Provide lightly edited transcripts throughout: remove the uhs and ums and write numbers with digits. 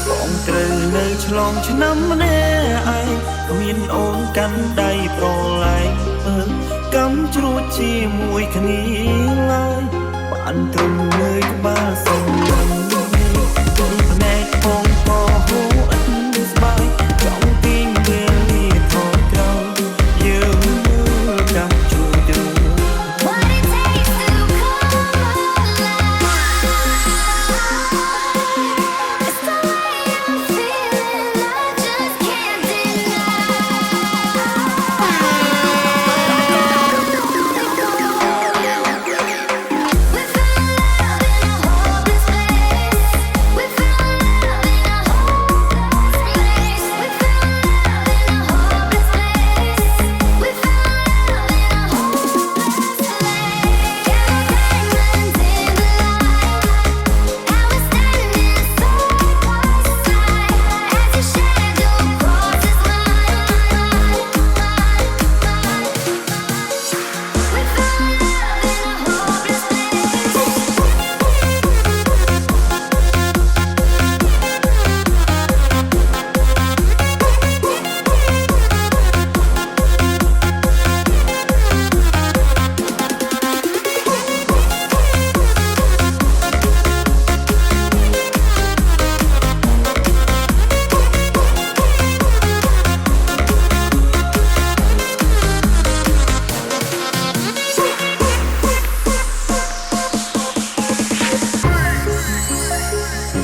បងត្រូវនៅឆ្លងឆ្នាំម្នាក់ឯងមានអូនកាន់ដៃប្រឡែងកម្មជ្រួតជាមួយគ្នាឡើយបានត្រឹមលើក្បាលសំឡឹងភ្នែកផងក៏ហូរអត់ស្បាយចង់ទាញវេលាថយក្រោយយើងមើលកម្មជួយទៅ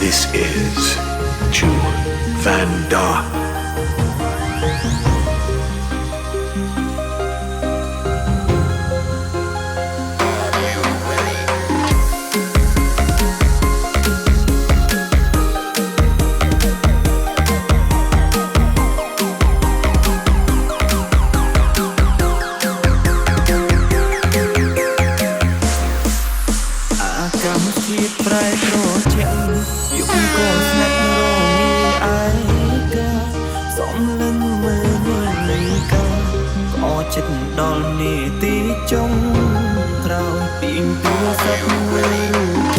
This is June Van Da.ប្រែប្រជែងយកក៏ស្នេហ៍រងាឯកាសំលឹងមើលមើលនៃកាក៏ចិត្តដល់នេតិចុងក្រោយពីទូរស័ព្ទមួយរូប